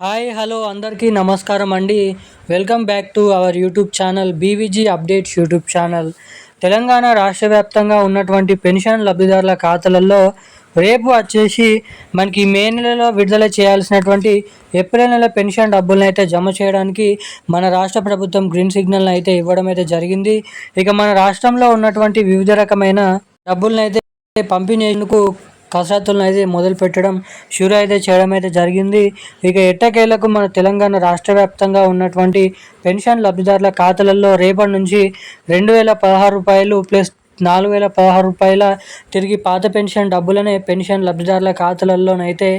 Hi hello అందరికీ నమస్కారం అండి. Welcome back to our YouTube channel BVG updates YouTube channel. Telangana రాష్ట్ర వ్యాప్తంగా ఉన్నటువంటి పెన్షన్ లబ్ధిదారుల ఖాతాలలో రేపు వచ్చేసి మనకి మే నెలలో విడుదల చేయాల్సినటువంటి ఏప్రిల్ నెల పెన్షన్ డబ్బులను అయితే జమ చేయడానికి మన రాష్ట్ర ప్రభుత్వం గ్రీన్ సిగ్నల్ అయితే ఇవ్వడం అయితే జరిగింది. ఇక మన రాష్ట్రంలో ఉన్నటువంటి వివిధ రకమైన డబ్బులను అయితే పంపిణీందుకు కసరత్తులను అయితే మొదలు పెట్టడం షురూ అయితే చేయడం అయితే జరిగింది. ఇక ఎట్టకేలకు మన తెలంగాణ రాష్ట్ర వ్యాప్తంగా ఉన్నటువంటి పెన్షన్ లబ్ధిదారుల ఖాతాలలో రేపటి నుంచి రూ. 2016 ప్లస్ రూ. 4016 తిరిగి పాత పెన్షన్ డబ్బులనే పెన్షన్ లబ్ధిదారుల ఖాతాలలోనైతే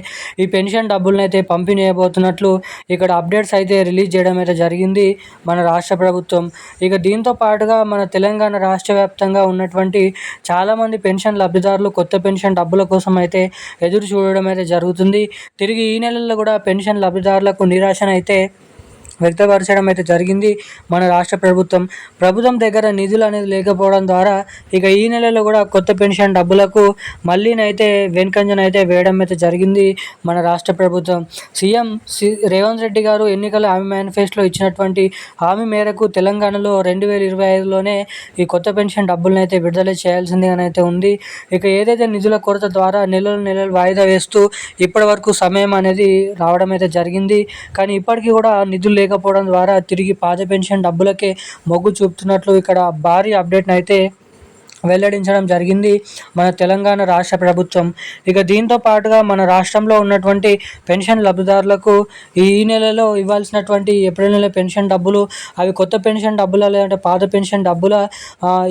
ఈ పెన్షన్ డబ్బులనైతే పంపిణీ చేయబోతున్నట్లు ఇక్కడ అప్డేట్స్ అయితే రిలీజ్ చేయడం అయితే జరిగింది మన రాష్ట్ర ప్రభుత్వం. ఇక దీంతో పాటుగా మన తెలంగాణ రాష్ట్ర వ్యాప్తంగా ఉన్నటువంటి చాలామంది పెన్షన్ లబ్ధిదారులు కొత్త పెన్షన్ డబ్బుల కోసం అయితే ఎదురు చూడడం అయితే జరుగుతుంది. తిరిగి ఈ నెలల్లో కూడా పెన్షన్ లబ్ధిదారులకు నిరాశనైతే వ్యక్తపరచడం అయితే జరిగింది మన రాష్ట్ర ప్రభుత్వం దగ్గర నిధులు అనేది లేకపోవడం ద్వారా ఇక ఈ నెలలో కూడా కొత్త పెన్షన్ డబ్బులకు మళ్ళీనైతే వెనుకంజనైతే వేయడం అయితే జరిగింది మన రాష్ట్ర ప్రభుత్వం. సీఎం రేవంత్ రెడ్డి గారు ఎన్నికల హామీ మేనిఫెస్టోలో ఇచ్చినటువంటి హామీ మేరకు తెలంగాణలో 2025లోనే ఈ కొత్త పెన్షన్ డబ్బులను అయితే విడుదల చేయాల్సిందిగానైతే ఉంది. ఇక ఏదైతే నిధుల కొరత ద్వారా నెలలు వాయిదా వేస్తూ ఇప్పటి వరకు సమయం అనేది రావడం అయితే జరిగింది. కానీ ఇప్పటికీ కూడా నిధులు లేకపోవడం ద్వారా తిరిగి పాత పెన్షన్ డబ్బులకే మొగ్గు చూపుతున్నట్లు ఇక్కడ భారీ అప్డేట్ని అయితే వెల్లడించడం జరిగింది మన తెలంగాణ రాష్ట్ర ప్రభుత్వం. ఇక దీంతో పాటుగా మన రాష్ట్రంలో ఉన్నటువంటి పెన్షన్ లబ్ధిదారులకు ఈ నెలలో ఇవ్వాల్సినటువంటి ఏప్రిల్ నెల పెన్షన్ డబ్బులు అవి కొత్త పెన్షన్ డబ్బుల లేదంటే పాత పెన్షన్ డబ్బుల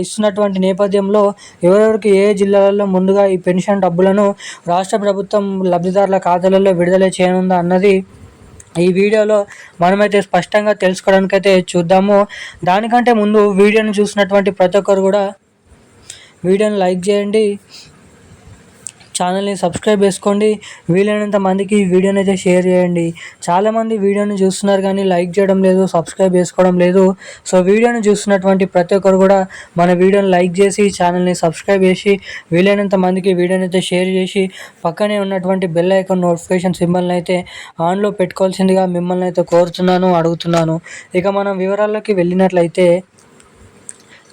ఇస్తున్నటువంటి నేపథ్యంలో ఎవరెవరికి ఏ జిల్లాలలో ముందుగా ఈ పెన్షన్ డబ్బులను రాష్ట్ర ప్రభుత్వం లబ్ధిదారుల ఖాతాలలో విడుదల చేయనుందా అన్నది ఈ వీడియోలో మనమైతే స్పష్టంగా తెలుసుకోవడానికైతే చూద్దాము. దానికంటే ముందు వీడియోని చూసినటువంటి ప్రతి ఒక్కరు కూడా వీడియోని లైక్ చేయండి, ఛానల్ని సబ్స్క్రైబ్ చేసుకోండి, వీలైనంత మందికి ఈ వీడియోని అయితే షేర్ చేయండి. చాలామంది వీడియోని చూస్తున్నారు కానీ లైక్ చేయడం లేదు, సబ్స్క్రైబ్ చేసుకోవడం లేదు. సో వీడియోని చూస్తున్నటువంటి ప్రతి ఒక్కరు కూడా మన వీడియోని లైక్ చేసి ఛానల్ని సబ్స్క్రైబ్ చేసి వీలైనంత మందికి వీడియోని అయితే షేర్ చేసి పక్కనే ఉన్నటువంటి బెల్ ఐకాన్ నోటిఫికేషన్ సింబల్ని అయితే ఆన్లో పెట్టుకోవాల్సిందిగా మిమ్మల్ని అయితే కోరుతున్నాను, అడుగుతున్నాను. ఇక మనం వివరాల్లోకి వెళ్ళినట్లయితే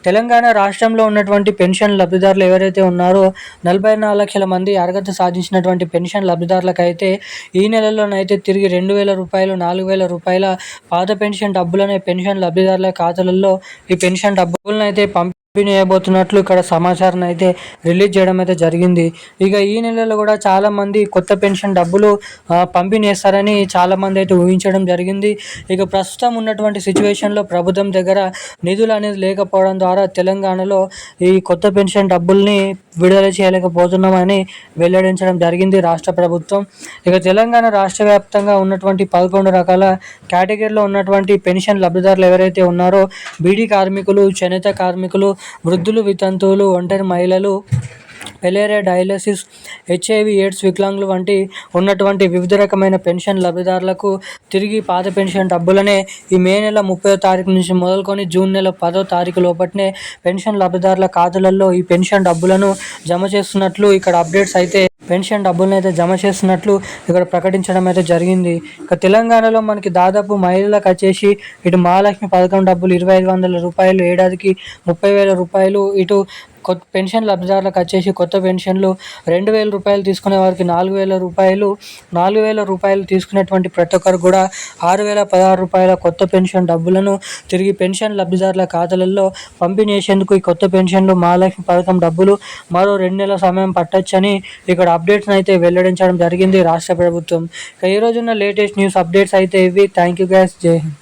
తెలంగాణ రాష్ట్రంలో ఉన్నటువంటి పెన్షన్ లబ్ధిదారులు ఎవరైతే ఉన్నారో 44 లక్షల మంది అర్హత సాధించినటువంటి పెన్షన్ లబ్ధిదారులకైతే ఈ నెలలోనైతే తిరిగి రూ. 2,000 4,000 పాత పెన్షన్ డబ్బులనే పెన్షన్ లబ్ధిదారుల ఖాతాలలో ఈ పెన్షన్ డబ్బులను అయితే పంపిణీ చేయబోతున్నట్లు ఇక్కడ సమాచారం అయితే రిలీజ్ చేయడం అయితే జరిగింది. ఇక ఈ నెలలో కూడా చాలామంది కొత్త పెన్షన్ డబ్బులు పంపిణీ చేస్తారని చాలామంది అయితే ఊహించడం జరిగింది. ఇక ప్రస్తుతం ఉన్నటువంటి సిచ్యువేషన్లో ప్రభుత్వం దగ్గర నిధులు అనేది లేకపోవడం ద్వారా తెలంగాణలో ఈ కొత్త పెన్షన్ డబ్బుల్ని విడుదల చేయలేకపోతున్నామని వెల్లడించడం జరిగింది రాష్ట్ర ప్రభుత్వం. ఇక తెలంగాణ రాష్ట్ర వ్యాప్తంగా ఉన్నటువంటి 11 రకాల కేటగిరీలో ఉన్నటువంటి పెన్షన్ లబ్ధిదారులు ఎవరైతే ఉన్నారో బీడీ కార్మికులు, చేనేత కార్మికులు, వృద్ధులు, వితంతువులు, ఒంటరి మహిళలు, పెలేరియా డయాలసిస్, హెచ్ఐవి ఎయిడ్స్ వికలాంగులు వంటి ఉన్నటువంటి వివిధ రకమైన పెన్షన్ లబ్ధిదారులకు తిరిగి పాత పెన్షన్ డబ్బులనే ఈ మే నెల 30వ తారీఖు నుంచి మొదలుకొని జూన్ నెల 10వ తారీఖు లోపట్నే పెన్షన్ లబ్ధిదారుల ఖాతాలలో ఈ పెన్షన్ డబ్బులను జమ చేస్తున్నట్లు ఇక్కడ అప్డేట్స్ అయితే పెన్షన్ డబ్బులను అయితే జమ చేస్తున్నట్లు ఇక్కడ ప్రకటించడం అయితే జరిగింది. ఇక తెలంగాణలో మనకి దాదాపు మహిళలకు వచ్చేసి ఇటు మహాలక్ష్మి పథకం డబ్బులు రూ. 2,500 ఏడాదికి రూ. 30,000, ఇటు కొత్త పెన్షన్ లబ్ధిదారులకు వచ్చేసి కొత్త పెన్షన్లు రూ. 2,000 తీసుకునే వారికి రూ. 4,000 తీసుకునేటువంటి ప్రతి ఒక్కరు కూడా రూ. 6,016 కొత్త పెన్షన్ డబ్బులను తిరిగి పెన్షన్ లబ్ధిదారుల ఖాతాలలో పంపిణీ చేసేందుకు ఈ కొత్త పెన్షన్లు మహాలక్ష్మి పథకం డబ్బులు మరో 2 నెలల సమయం పట్టొచ్చని ఇక్కడ అప్డేట్స్ని అయితే వెల్లడించడం జరిగింది రాష్ట్ర ప్రభుత్వం. ఇక ఈ రోజున్న లేటెస్ట్ న్యూస్ అప్డేట్స్ అయితే ఇవి. థ్యాంక్ యూ గైస్, జై హింద్.